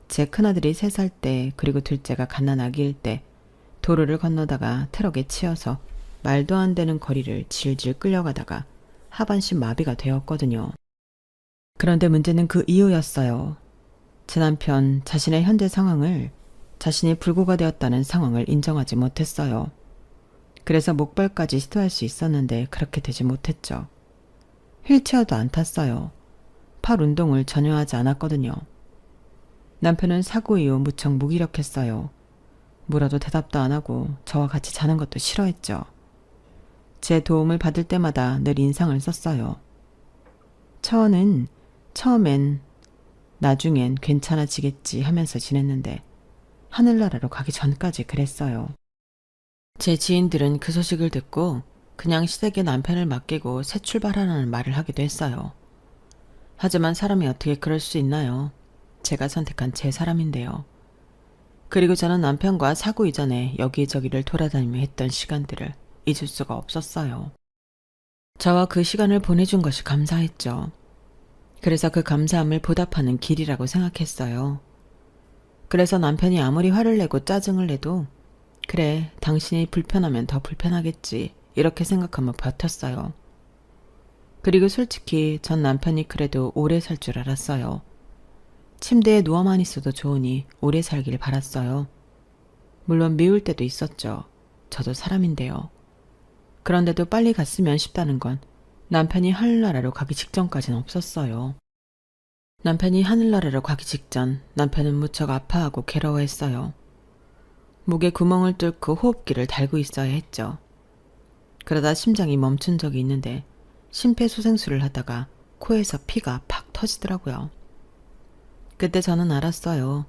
제 큰아들이 3살 때 그리고 둘째가 갓난아기일 때 도로를 건너다가 트럭에 치여서 말도 안 되는 거리를 질질 끌려가다가 하반신 마비가 되었거든요. 그런데 문제는 그 이유였어요. 제 남편 자신의 현재 상황을 자신이 불구가 되었다는 상황을 인정하지 못했어요. 그래서 목발까지 시도할 수 있었는데 그렇게 되지 못했죠. 휠체어도 안 탔어요. 팔 운동을 전혀 하지 않았거든요. 남편은 사고 이후 무척 무기력했어요. 물어도 대답도 안 하고 저와 같이 자는 것도 싫어했죠. 제 도움을 받을 때마다 늘 인상을 썼어요. 처음엔 나중엔 괜찮아지겠지 하면서 지냈는데 하늘나라로 가기 전까지 그랬어요. 제 지인들은 그 소식을 듣고 그냥 시댁에 남편을 맡기고 새 출발하라는 말을 하기도 했어요. 하지만 사람이 어떻게 그럴 수 있나요? 제가 선택한 제 사람인데요. 그리고 저는 남편과 사고 이전에 여기저기를 돌아다니며 했던 시간들을 잊을 수가 없었어요. 저와 그 시간을 보내준 것이 감사했죠. 그래서 그 감사함을 보답하는 길이라고 생각했어요. 그래서 남편이 아무리 화를 내고 짜증을 내도 그래, 당신이 불편하면 더 불편하겠지 이렇게 생각하며 버텼어요. 그리고 솔직히 전 남편이 그래도 오래 살 줄 알았어요. 침대에 누워만 있어도 좋으니 오래 살길 바랐어요. 물론 미울 때도 있었죠. 저도 사람인데요. 그런데도 빨리 갔으면 싶다는 건 남편이 하늘나라로 가기 직전까지는 없었어요. 남편이 하늘나라로 가기 직전 남편은 무척 아파하고 괴로워했어요. 목에 구멍을 뚫고 호흡기를 달고 있어야 했죠. 그러다 심장이 멈춘 적이 있는데 심폐소생술을 하다가 코에서 피가 팍 터지더라고요. 그때 저는 알았어요.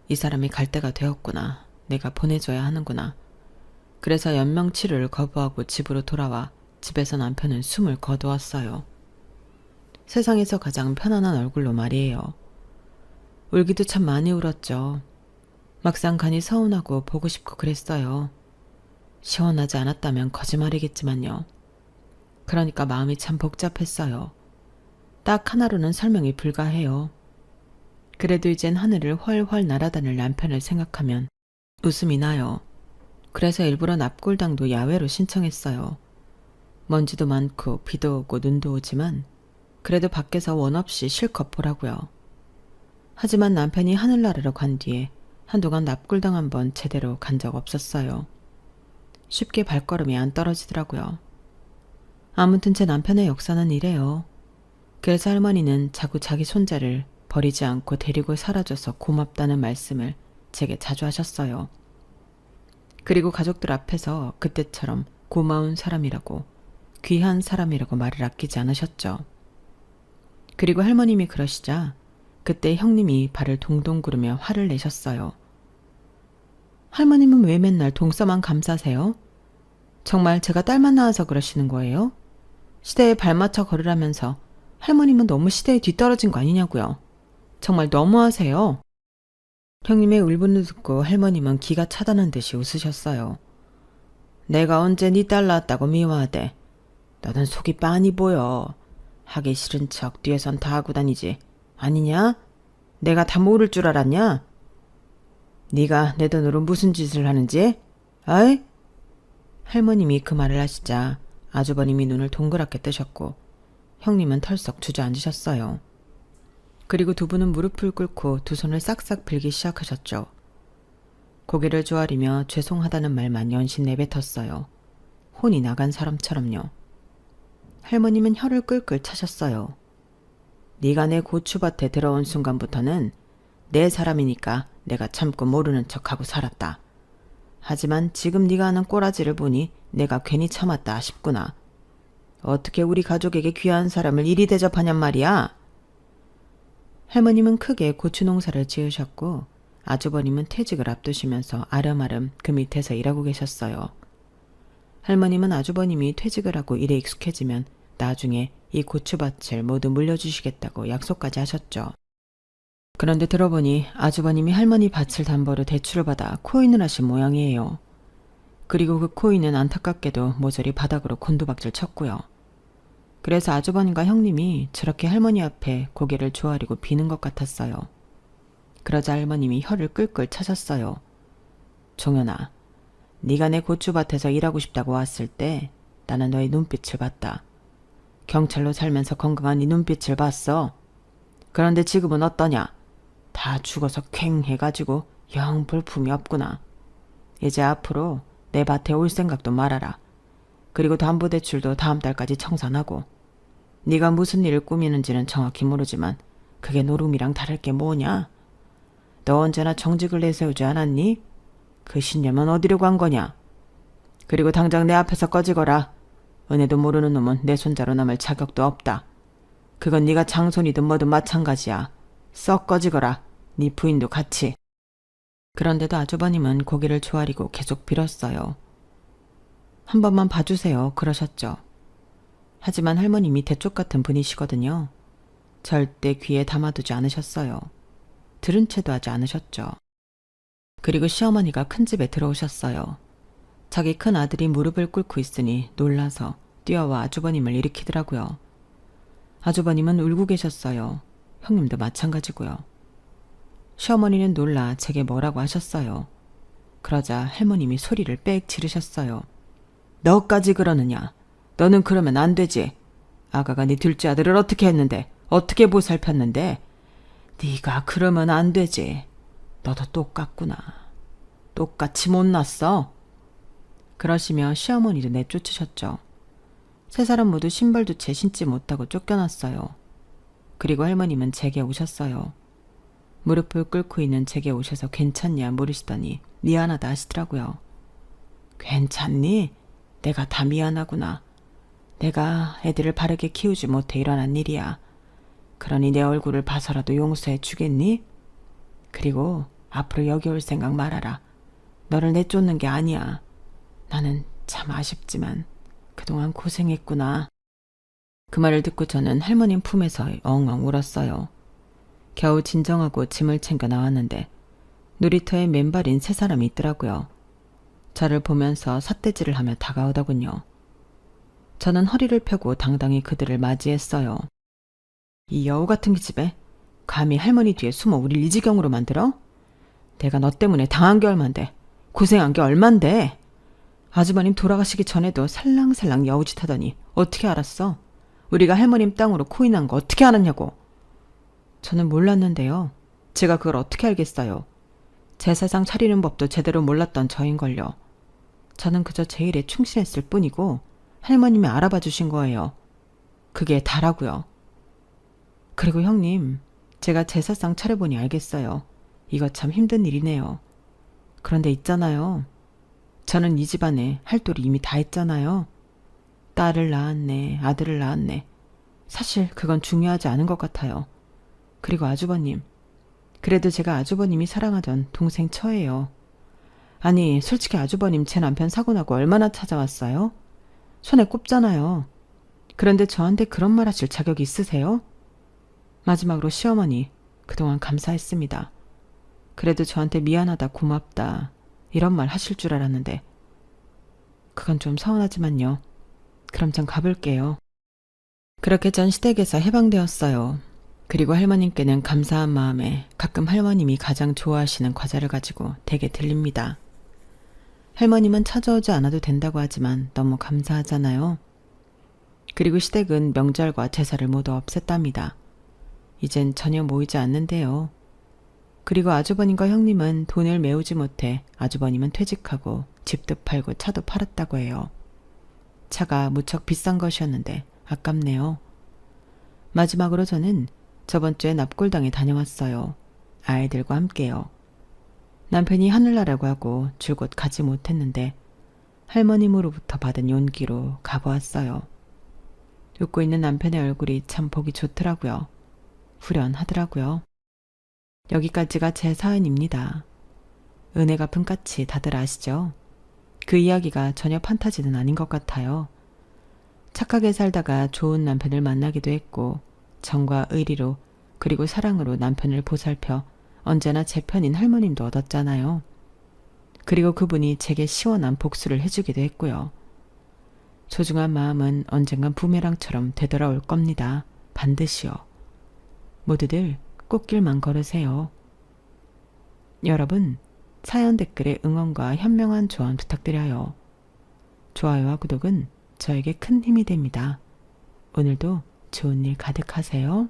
이 사람이 갈 때가 되었구나. 내가 보내줘야 하는구나. 그래서 연명치료를 거부하고 집으로 돌아와 집에서 남편은 숨을 거두었어요. 세상에서 가장 편안한 얼굴로 말이에요. 울기도 참 많이 울었죠. 막상 간이 서운하고 보고 싶고 그랬어요. 시원하지 않았다면 거짓말이겠지만요. 그러니까 마음이 참 복잡했어요. 딱 하나로는 설명이 불가해요. 그래도 이젠 하늘을 훨훨 날아다닐 남편을 생각하면 웃음이 나요. 그래서 일부러 납골당도 야외로 신청했어요. 먼지도 많고 비도 오고 눈도 오지만 그래도 밖에서 원 없이 실컷 보라고요. 하지만 남편이 하늘나라로 간 뒤에 한동안 납골당 한번 제대로 간 적 없었어요. 쉽게 발걸음이 안 떨어지더라고요. 아무튼 제 남편의 역사는 이래요. 그래서 할머니는 자꾸 자기 손자를 버리지 않고 데리고 살아줘서 고맙다는 말씀을 제게 자주 하셨어요. 그리고 가족들 앞에서 그때처럼 고마운 사람이라고 귀한 사람이라고 말을 아끼지 않으셨죠. 그리고 할머님이 그러시자 그때 형님이 발을 동동 구르며 화를 내셨어요. 할머님은 왜 맨날 동서만 감싸세요? 정말 제가 딸만 낳아서 그러시는 거예요? 시대에 발맞춰 걸으라면서 할머님은 너무 시대에 뒤떨어진 거 아니냐고요. 정말 너무하세요. 형님의 울분을 듣고 할머님은 기가 차다는 듯이 웃으셨어요. 내가 언제 네 딸 낳았다고 미워하대. 너는 속이 빤히 보여. 하기 싫은 척 뒤에선 다 하고 다니지. 아니냐? 내가 다 모를 줄 알았냐? 네가 내 돈으로 무슨 짓을 하는지? 아이? 할머님이 그 말을 하시자 아주버님이 눈을 동그랗게 뜨셨고 형님은 털썩 주저앉으셨어요. 그리고 두 분은 무릎을 꿇고 두 손을 싹싹 빌기 시작하셨죠. 고개를 조아리며 죄송하다는 말만 연신 내뱉었어요. 혼이 나간 사람처럼요. 할머님은 혀를 끌끌 차셨어요. 네가 내 고추밭에 들어온 순간부터는 내 사람이니까 내가 참고 모르는 척하고 살았다. 하지만 지금 네가 하는 꼬라지를 보니 내가 괜히 참았다 싶구나. 어떻게 우리 가족에게 귀한 사람을 이리 대접하냔 말이야. 할머님은 크게 고추 농사를 지으셨고 아주버님은 퇴직을 앞두시면서 아름아름 그 밑에서 일하고 계셨어요. 할머님은 아주버님이 퇴직을 하고 일에 익숙해지면 나중에 이 고추밭을 모두 물려주시겠다고 약속까지 하셨죠. 그런데 들어보니 아주버님이 할머니 밭을 담보로 대출을 받아 코인을 하신 모양이에요. 그리고 그 코인은 안타깝게도 모조리 바닥으로 곤두박질 쳤고요. 그래서 아주버님과 형님이 저렇게 할머니 앞에 고개를 조아리고 비는 것 같았어요. 그러자 할머님이 혀를 끌끌 차셨어요. 종현아, 네가 내 고추밭에서 일하고 싶다고 왔을 때 나는 너의 눈빛을 봤다. 경찰로 살면서 건강한 네 눈빛을 봤어. 그런데 지금은 어떠냐? 다 죽어서 퀭 해가지고 영 볼품이 없구나. 이제 앞으로 내 밭에 올 생각도 말아라. 그리고 담보대출도 다음 달까지 청산하고. 네가 무슨 일을 꾸미는지는 정확히 모르지만 그게 노름이랑 다를 게 뭐냐? 너 언제나 정직을 내세우지 않았니? 그 신념은 어디로 간 거냐? 그리고 당장 내 앞에서 꺼지거라. 은혜도 모르는 놈은 내 손자로 남을 자격도 없다. 그건 네가 장손이든 뭐든 마찬가지야. 썩 꺼지거라. 네 부인도 같이. 그런데도 아주버님은 고개를 조아리고 계속 빌었어요. 한 번만 봐주세요. 그러셨죠. 하지만 할머님이 대쪽 같은 분이시거든요. 절대 귀에 담아두지 않으셨어요. 들은 채도 하지 않으셨죠. 그리고 시어머니가 큰 집에 들어오셨어요. 자기 큰 아들이 무릎을 꿇고 있으니 놀라서 뛰어와 아주버님을 일으키더라고요. 아주버님은 울고 계셨어요. 형님도 마찬가지고요. 시어머니는 놀라 제게 뭐라고 하셨어요. 그러자 할머님이 소리를 빽 지르셨어요. 너까지 그러느냐? 너는 그러면 안 되지. 아가가 네 둘째 아들을 어떻게 했는데, 어떻게 보살폈는데? 네가 그러면 안 되지. 너도 똑같구나. 똑같이 못났어. 그러시며 시어머니도 내쫓으셨죠. 세 사람 모두 신발 두 채 신지 못하고 쫓겨났어요. 그리고 할머님은 제게 오셨어요. 무릎을 꿇고 있는 제게 오셔서 괜찮냐 물으시더니 미안하다 하시더라고요. 괜찮니? 내가 다 미안하구나. 내가 애들을 바르게 키우지 못해 일어난 일이야. 그러니 내 얼굴을 봐서라도 용서해 주겠니? 그리고 앞으로 여기 올 생각 말아라. 너를 내쫓는 게 아니야. 나는 참 아쉽지만 그동안 고생했구나. 그 말을 듣고 저는 할머님 품에서 엉엉 울었어요. 겨우 진정하고 짐을 챙겨 나왔는데 놀이터에 맨발인 세 사람이 있더라고요. 저를 보면서 삿대질을 하며 다가오더군요. 저는 허리를 펴고 당당히 그들을 맞이했어요. 이 여우 같은 기집애, 감히 할머니 뒤에 숨어 우릴 이 지경으로 만들어? 내가 너 때문에 당한 게 얼만데, 고생한 게 얼만데. 아주버님 돌아가시기 전에도 살랑살랑 여우짓 하더니 어떻게 알았어? 우리가 할머님 땅으로 코인한 거 어떻게 알았냐고. 저는 몰랐는데요. 제가 그걸 어떻게 알겠어요. 제사상 차리는 법도 제대로 몰랐던 저인걸요. 저는 그저 제 일에 충실했을 뿐이고 할머님이 알아봐 주신 거예요. 그게 다라고요. 그리고 형님, 제가 제사상 차려보니 알겠어요. 이거 참 힘든 일이네요. 그런데 있잖아요. 저는 이 집안에 할 도리 이미 다 했잖아요. 딸을 낳았네, 아들을 낳았네. 사실 그건 중요하지 않은 것 같아요. 그리고 아주버님, 그래도 제가 아주버님이 사랑하던 동생 처예요. 아니, 솔직히 아주버님 제 남편 사고 나고 얼마나 찾아왔어요? 손에 꼽잖아요. 그런데 저한테 그런 말 하실 자격이 있으세요? 마지막으로 시어머니, 그동안 감사했습니다. 그래도 저한테 미안하다, 고맙다 이런 말 하실 줄 알았는데 그건 좀 서운하지만요. 그럼 전 가볼게요. 그렇게 전 시댁에서 해방되었어요. 그리고 할머님께는 감사한 마음에 가끔 할머님이 가장 좋아하시는 과자를 가지고 댁에 들립니다. 할머님은 찾아오지 않아도 된다고 하지만 너무 감사하잖아요. 그리고 시댁은 명절과 제사를 모두 없앴답니다. 이젠 전혀 모이지 않는데요. 그리고 아주버님과 형님은 돈을 메우지 못해 아주버님은 퇴직하고 집도 팔고 차도 팔았다고 해요. 차가 무척 비싼 것이었는데 아깝네요. 마지막으로 저는 저번 주에 납골당에 다녀왔어요. 아이들과 함께요. 남편이 하늘나라고 하고 줄곧 가지 못했는데 할머님으로부터 받은 용기로 가보았어요. 웃고 있는 남편의 얼굴이 참 보기 좋더라고요. 후련하더라고요. 여기까지가 제 사연입니다. 은혜 갚은 까치 다들 아시죠? 그 이야기가 전혀 판타지는 아닌 것 같아요. 착하게 살다가 좋은 남편을 만나기도 했고 정과 의리로 그리고 사랑으로 남편을 보살펴 언제나 제 편인 할머님도 얻었잖아요. 그리고 그분이 제게 시원한 복수를 해주기도 했고요. 소중한 마음은 언젠간 부메랑처럼 되돌아올 겁니다. 반드시요. 모두들 꽃길만 걸으세요. 여러분, 사연 댓글에 응원과 현명한 조언 부탁드려요. 좋아요와 구독은 저에게 큰 힘이 됩니다. 오늘도 좋은 일 가득하세요.